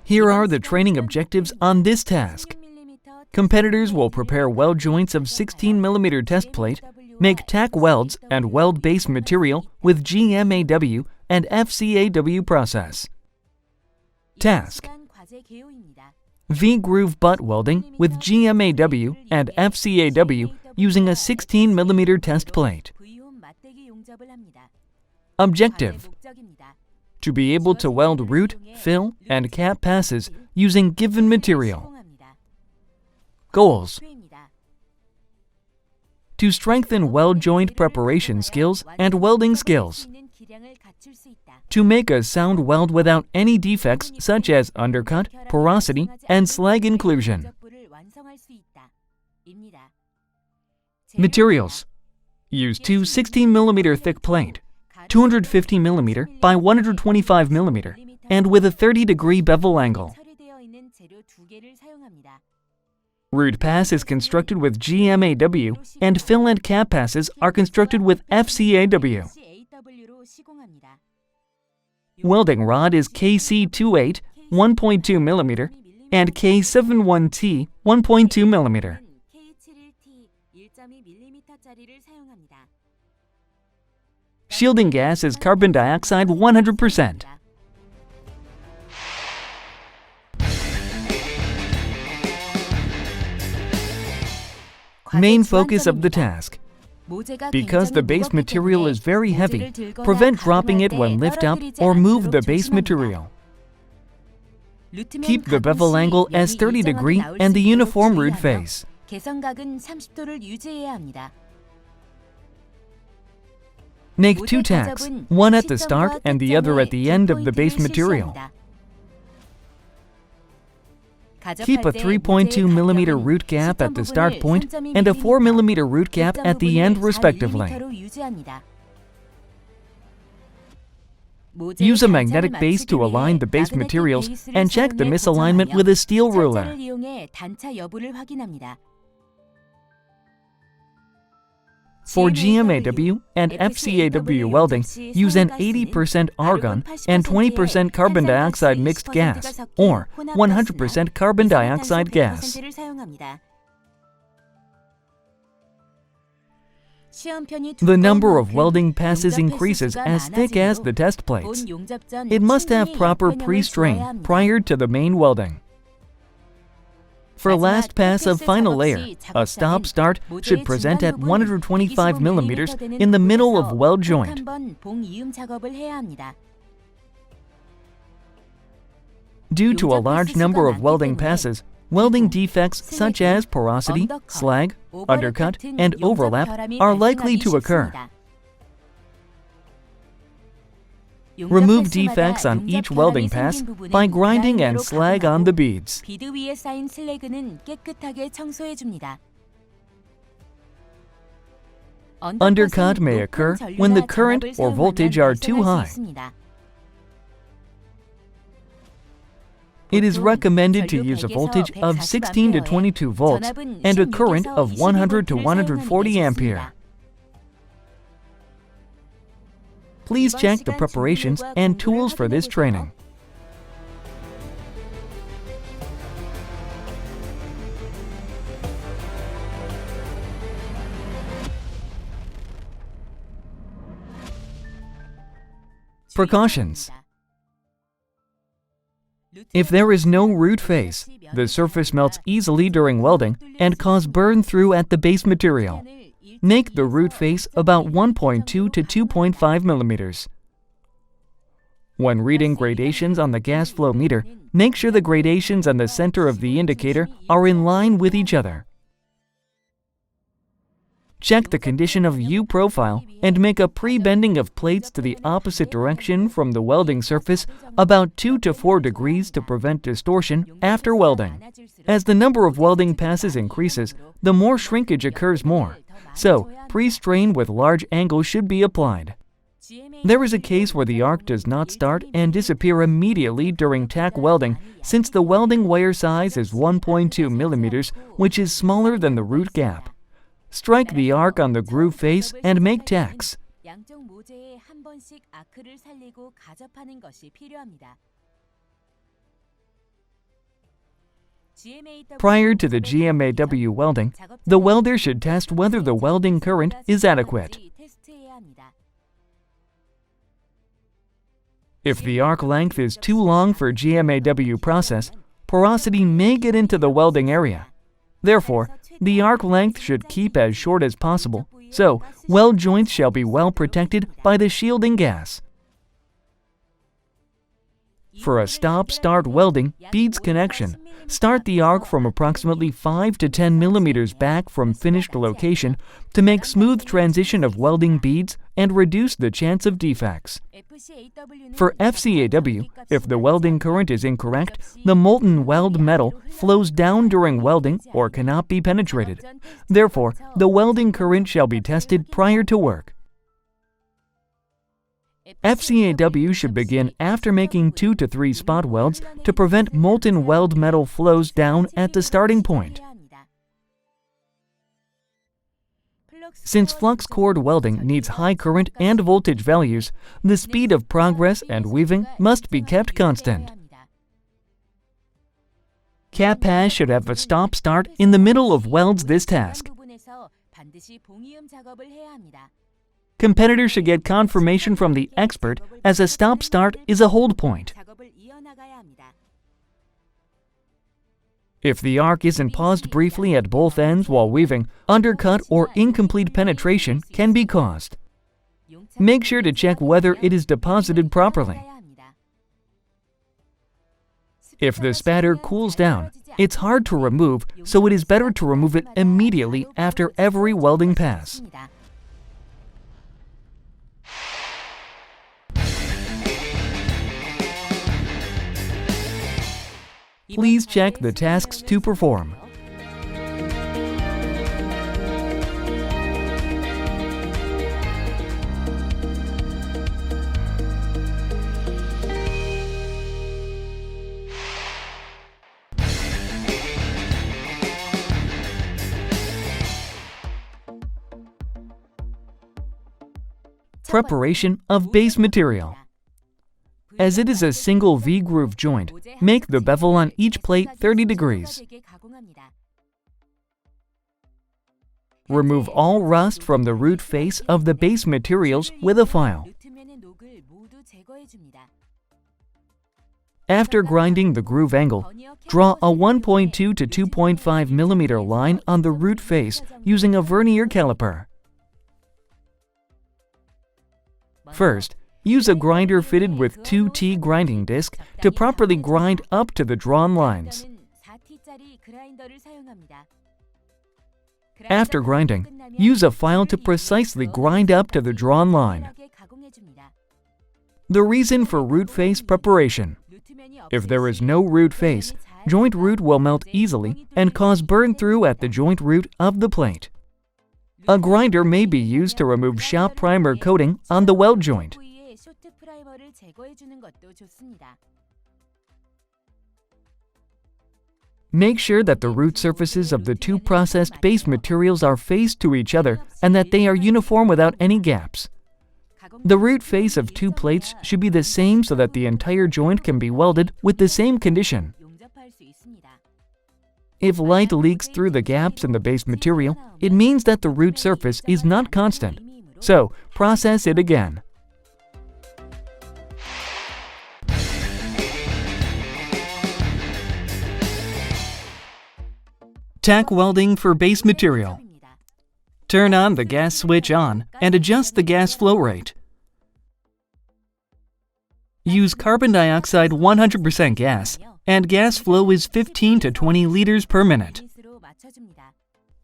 Here are the training objectives on this task. Competitors will prepare weld joints of 16 mm test plate, make tack welds and weld base material with GMAW and FCAW process. Task: V-groove butt welding with GMAW and FCAW using a 16 mm test plate. Objective: to be able to weld root, fill, and cap passes using given material. Goals: to strengthen weld joint preparation skills and welding skills. To make a sound weld without any defects such as undercut, porosity, and slag inclusion. Materials: use two 16 mm thick plate, 250 mm by 125 mm, and with a 30-degree bevel angle. Root pass is constructed with GMAW, and fill and cap passes are constructed with FCAW. Welding rod is KC28 1.2 mm and K71T 1.2 mm. Shielding gas is carbon dioxide 100%. Main focus of the task: because the base material is very heavy, prevent dropping it when lift up or move the base material. Keep the bevel angle as 30 degree and the uniform root face. Make two tacks, one at the start and the other at the end of the base material. Keep a 3.2 mm root gap at the start point and a 4 mm root gap at the end respectively. Use a magnetic base to align the base materials and check the misalignment with a steel ruler. For GMAW and FCAW welding, use an 80% argon and 20% carbon dioxide mixed gas, or 100% carbon dioxide gas. The number of welding passes increases as thick as the test plates. It must have proper pre-strain prior to the main welding. For last pass of final layer, a stop-start should present at 125 mm in the middle of weld joint. Due to a large number of welding passes, welding defects such as porosity, slag, undercut, and overlap are likely to occur. Remove defects on each welding pass by grinding and slag on the beads. Undercut may occur when the current or voltage are too high. It is recommended to use a voltage of 16 to 22 volts and a current of 100 to 140 ampere. Please check the preparations and tools for this training. Precautions. If there is no root face, the surface melts easily during welding and cause burn through at the base material. Make the root face about 1.2 to 2.5 mm. When reading gradations on the gas flow meter, make sure the gradations on the center of the indicator are in line with each other. Check the condition of U profile and make a pre-bending of plates to the opposite direction from the welding surface about 2 to 4 degrees to prevent distortion after welding. As the number of welding passes increases, the more shrinkage occurs more. So, pre-strain with large angle should be applied. There is a case where the arc does not start and disappear immediately during tack welding since the welding wire size is 1.2 mm, which is smaller than the root gap. Strike the arc on the groove face and make tacks. Prior to the GMAW welding, the welder should test whether the welding current is adequate. If the arc length is too long for GMAW process, porosity may get into the welding area. Therefore, the arc length should keep as short as possible, so weld joints shall be well protected by the shielding gas. For a stop-start welding beads connection, start the arc from approximately 5 to 10 millimeters back from finished location to make smooth transition of welding beads and reduce the chance of defects. For FCAW, if the welding current is incorrect, the molten weld metal flows down during welding or cannot be penetrated. Therefore, the welding current shall be tested prior to work. FCAW should begin after making 2 to 3 spot welds to prevent molten weld metal flows down at the starting point. Since flux cord welding needs high current and voltage values, the speed of progress and weaving must be kept constant. Cap pass should have a stop-start in the middle of welds this task. Competitors should get confirmation from the expert as a stop-start is a hold point. If the arc isn't paused briefly at both ends while weaving, undercut or incomplete penetration can be caused. Make sure to check whether it is deposited properly. If the spatter cools down, it's hard to remove, so it is better to remove it immediately after every welding pass. Please check the tasks to perform. Preparation of base material. As it is a single V-groove joint, make the bevel on each plate 30 degrees. Remove all rust from the root face of the base materials with a file. After grinding the groove angle, draw a 1.2 to 2.5 millimeter line on the root face using a vernier caliper. First, use a grinder fitted with 2T grinding disc to properly grind up to the drawn lines. After grinding, use a file to precisely grind up to the drawn line. The reason for root face preparation. If there is no root face, joint root will melt easily and cause burn-through at the joint root of the plate. A grinder may be used to remove shop primer coating on the weld joint. Make sure that the root surfaces of the two processed base materials are faced to each other and that they are uniform without any gaps. The root face of two plates should be the same so that the entire joint can be welded with the same condition. If light leaks through the gaps in the base material, it means that the root surface is not constant. So, process it again. Tack welding for base material. Turn on the gas switch on and adjust the gas flow rate. Use carbon dioxide 100% gas, and gas flow is 15 to 20 liters per minute.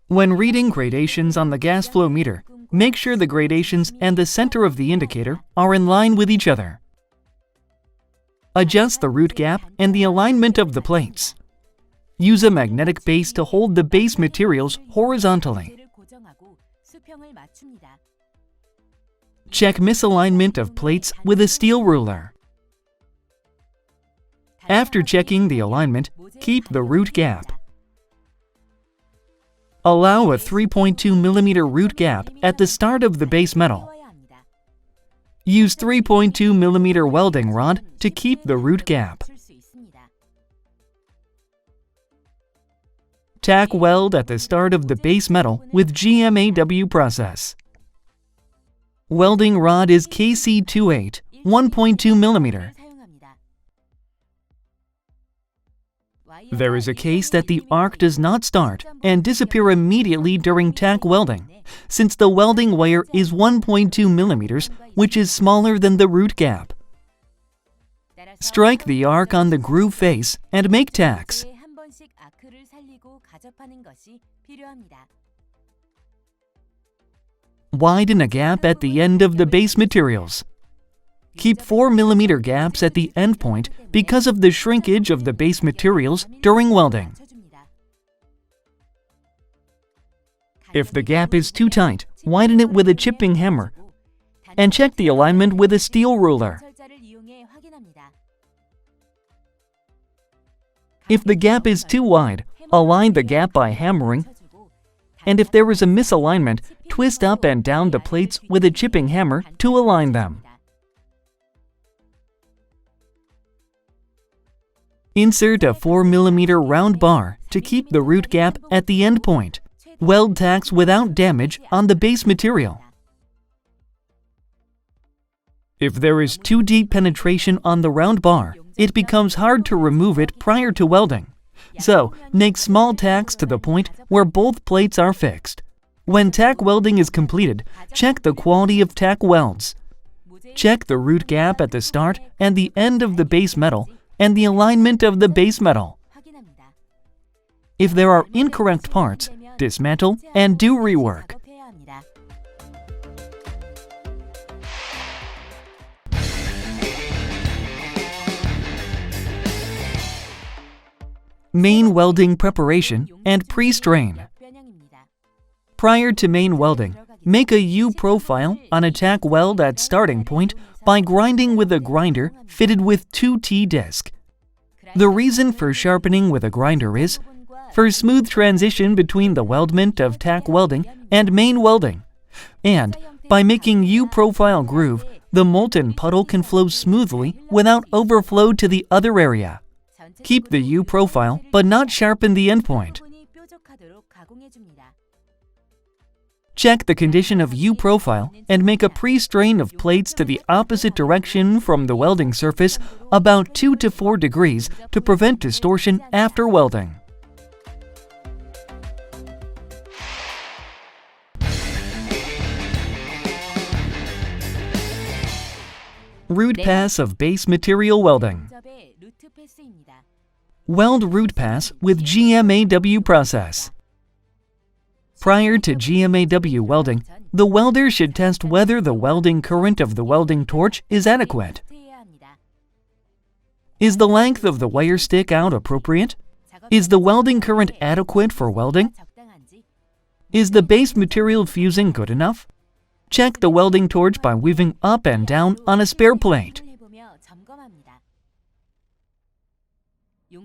When reading gradations on the gas flow meter, make sure the gradations and the center of the indicator are in line with each other. Adjust the root gap and the alignment of the plates. Use a magnetic base to hold the base materials horizontally. Check misalignment of plates with a steel ruler. After checking the alignment, keep the root gap. Allow a 3.2 millimeter root gap at the start of the base metal. Use 3.2 millimeter welding rod to keep the root gap. Tack weld at the start of the base metal with GMAW process. Welding rod is KC28, 1.2 mm. There is a case that the arc does not start and disappear immediately during tack welding, since the welding wire is 1.2 mm, which is smaller than the root gap. Strike the arc on the groove face and make tacks. Widen a gap at the end of the base materials. Keep 4 mm gaps at the end point because of the shrinkage of the base materials during welding. If the gap is too tight, widen it with a chipping hammer and check the alignment with a steel ruler. If the gap is too wide, align the gap by hammering, and if there is a misalignment, twist up and down the plates with a chipping hammer to align them. Insert a 4 mm round bar to keep the root gap at the end point. Weld tacks without damage on the base material. If there is too deep penetration on the round bar, it becomes hard to remove it prior to welding. So, make small tacks to the point where both plates are fixed. When tack welding is completed, check the quality of tack welds. Check the root gap at the start and the end of the base metal and the alignment of the base metal. If there are incorrect parts, dismantle and do rework. Main welding preparation and pre-strain. Prior to main welding, make a U-profile on a tack weld at starting point by grinding with a grinder fitted with 2 T-disc. The reason for sharpening with a grinder is for smooth transition between the weldment of tack welding and main welding, and by making U-profile groove, the molten puddle can flow smoothly without overflow to the other area. Keep the U-profile, but not sharpen the endpoint. Check the condition of U-profile and make a pre-strain of plates to the opposite direction from the welding surface about 2 to 4 degrees to prevent distortion after welding. Root pass of base material welding. Weld root pass with GMAW process. Prior to GMAW welding, the welder should test whether the welding current of the welding torch is adequate. Is the length of the wire stick out appropriate? Is the welding current adequate for welding? Is the base material fusing good enough? Check the welding torch by weaving up and down on a spare plate.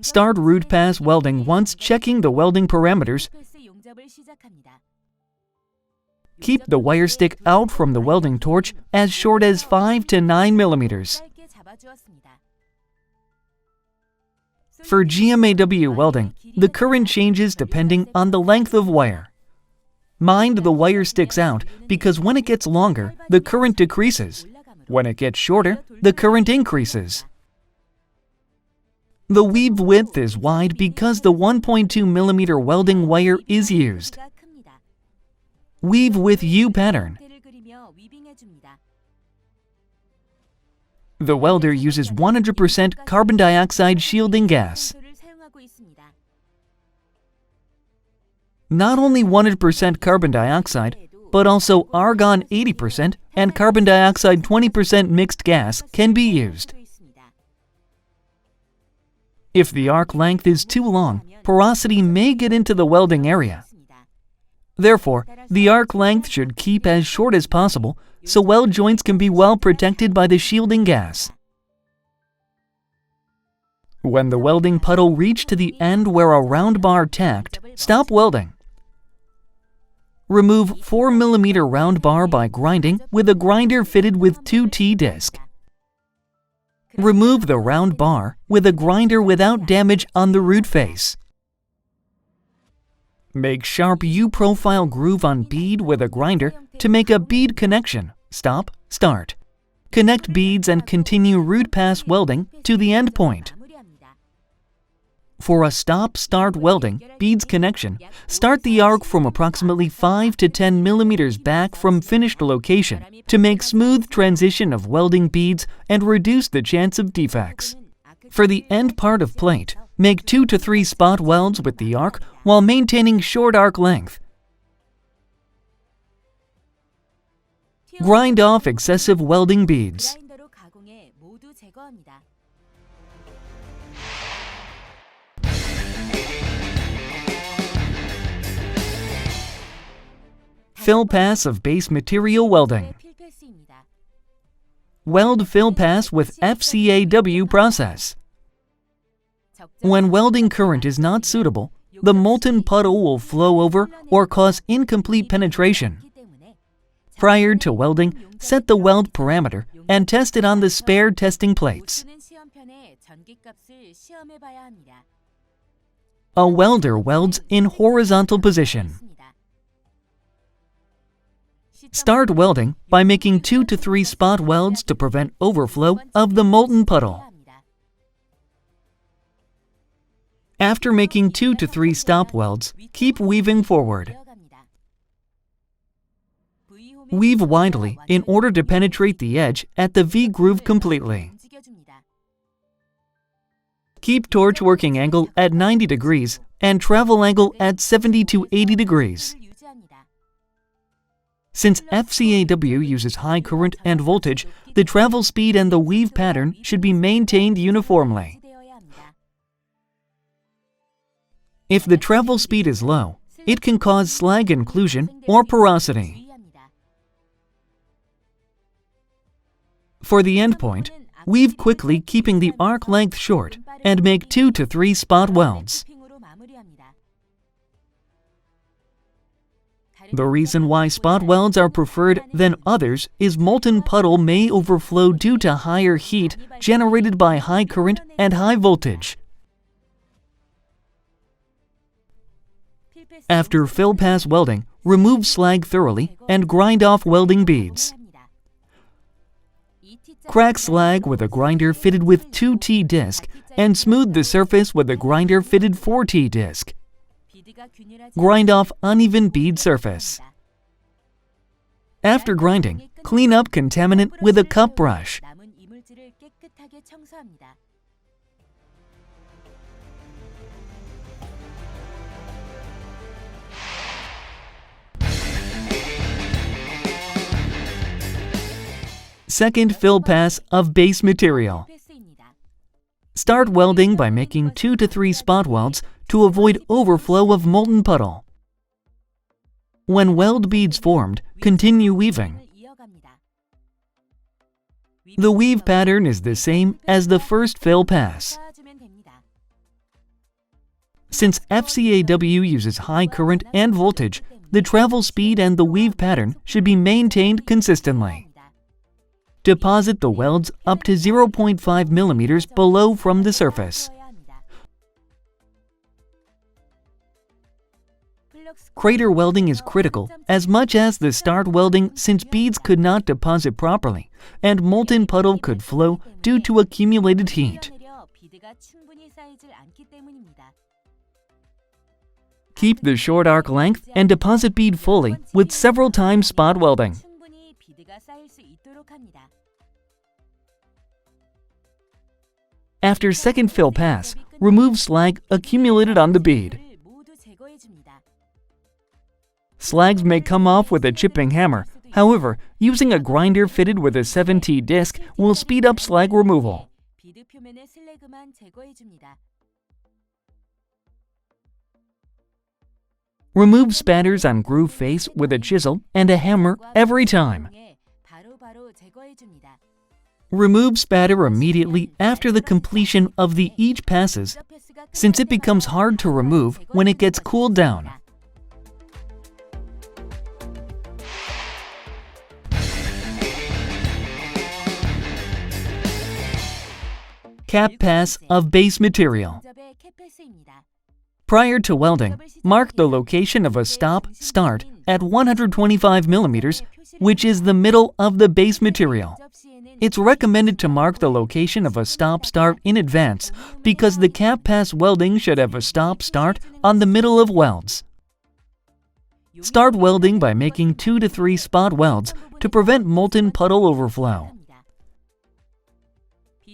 Start root pass welding once checking the welding parameters. Keep the wire stick out from the welding torch as short as 5 to 9 millimeters. For GMAW welding, the current changes depending on the length of wire. Mind the wire sticks out because when it gets longer, the current decreases. When it gets shorter, the current increases. The weave width is wide because the 1.2 millimeter welding wire is used. Weave with U pattern. The welder uses 100% carbon dioxide shielding gas. Not only 100% carbon dioxide, but also argon 80% and carbon dioxide 20% mixed gas can be used. If the arc length is too long, porosity may get into the welding area. Therefore, the arc length should keep as short as possible so weld joints can be well protected by the shielding gas. When the welding puddle reached to the end where a round bar tacked, stop welding. Remove 4 mm round bar by grinding with a grinder fitted with 2 T-disc. Remove the round bar with a grinder without damage on the root face. Make sharp U-profile groove on bead with a grinder to make a bead connection. Stop, start. Connect beads and continue root pass welding to the end point. For a stop-start welding beads connection, start the arc from approximately 5 to 10 millimeters back from finished location to make smooth transition of welding beads and reduce the chance of defects. For the end part of plate, make 2 to 3 spot welds with the arc while maintaining short arc length. Grind off excessive welding beads. Fill pass of base material welding. Weld fill pass with FCAW process. When welding current is not suitable, the molten puddle will flow over or cause incomplete penetration. Prior to welding, set the weld parameter and test it on the spare testing plates. A welder welds in horizontal position. Start welding by making 2 to 3 spot welds to prevent overflow of the molten puddle. After making 2 to 3 stop welds, keep weaving forward. Weave widely in order to penetrate the edge at the V-groove completely. Keep torch working angle at 90 degrees and travel angle at 70 to 80 degrees. Since FCAW uses high current and voltage, the travel speed and the weave pattern should be maintained uniformly. If the travel speed is low, it can cause slag inclusion or porosity. For the end point, weave quickly keeping the arc length short and make 2 to 3 spot welds. The reason why spot welds are preferred than others is molten puddle may overflow due to higher heat generated by high current and high voltage. After fill pass welding, remove slag thoroughly and grind off welding beads. Crack slag with a grinder fitted with 2T disc and smooth the surface with a grinder fitted 4T disc. Grind off uneven bead surface. After grinding, clean up contaminant with a cup brush. Second fill pass of base material. Start welding by making 2 to 3 spot welds to avoid overflow of molten puddle. When weld beads formed, continue weaving. The weave pattern is the same as the first fill pass. Since FCAW uses high current and voltage, the travel speed and the weave pattern should be maintained consistently. Deposit the welds up to 0.5 millimeters below from the surface. Crater welding is critical as much as the start welding since beads could not deposit properly and molten puddle could flow due to accumulated heat. Keep the short arc length and deposit bead fully with several times spot welding. After second fill pass, remove slag accumulated on the bead. Slags may come off with a chipping hammer. However, using a grinder fitted with a 7T disc will speed up slag removal. Remove spatters on groove face with a chisel and a hammer every time. Remove spatter immediately after the completion of the each passes, since it becomes hard to remove when it gets cooled down. Cap pass of base material. Prior to welding, mark the location of a stop-start at 125 millimeters, which is the middle of the base material. It's recommended to mark the location of a stop-start in advance because the cap-pass welding should have a stop-start on the middle of welds. Start welding by making 2 to 3 spot welds to prevent molten puddle overflow.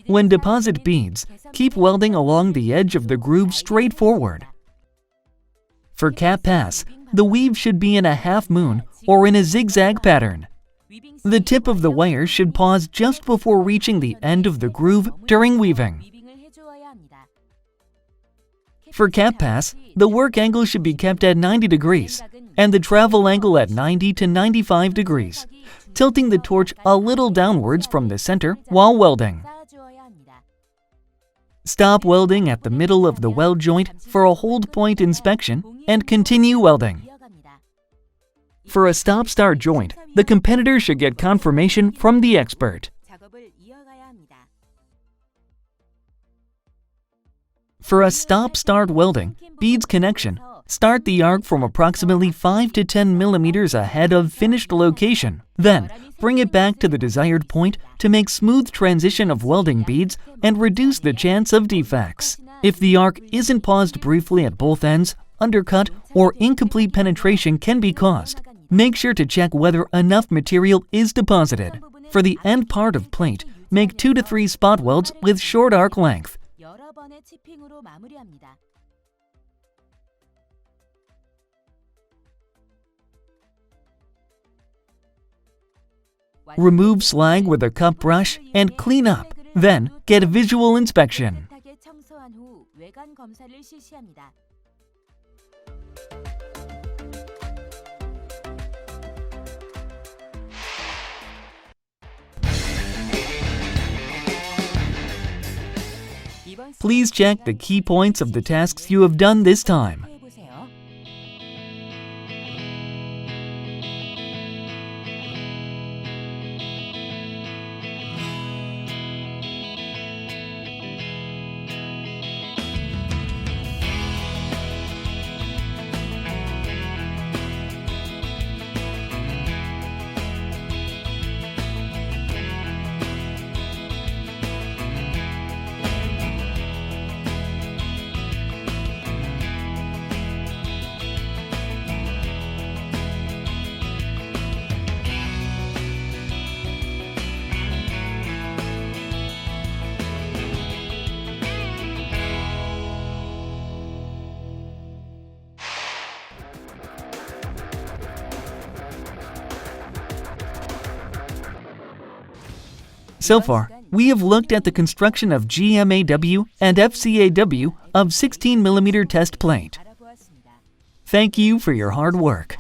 When deposit beads, keep welding along the edge of the groove straight forward. For cap pass, the weave should be in a half moon or in a zigzag pattern. The tip of the wire should pause just before reaching the end of the groove during weaving. For cap pass, the work angle should be kept at 90 degrees and the travel angle at 90 to 95 degrees, tilting the torch a little downwards from the center while welding. Stop welding at the middle of the weld joint for a hold point inspection and continue welding. For a stop-start joint, the competitor should get confirmation from the expert. For a stop-start welding, beads connection, start the arc from approximately 5 to 10 millimeters ahead of finished location. Then, bring it back to the desired point to make smooth transition of welding beads and reduce the chance of defects. If the arc isn't paused briefly at both ends, undercut or incomplete penetration can be caused. Make sure to check whether enough material is deposited. For the end part of plate, make 2 to 3 spot welds with short arc length. Remove slag with a cup brush and clean up. Then, get a visual inspection. Please check the key points of the tasks you have done this time. So far, we have looked at the construction of GMAW and FCAW of 16mm test plate. Thank you for your hard work.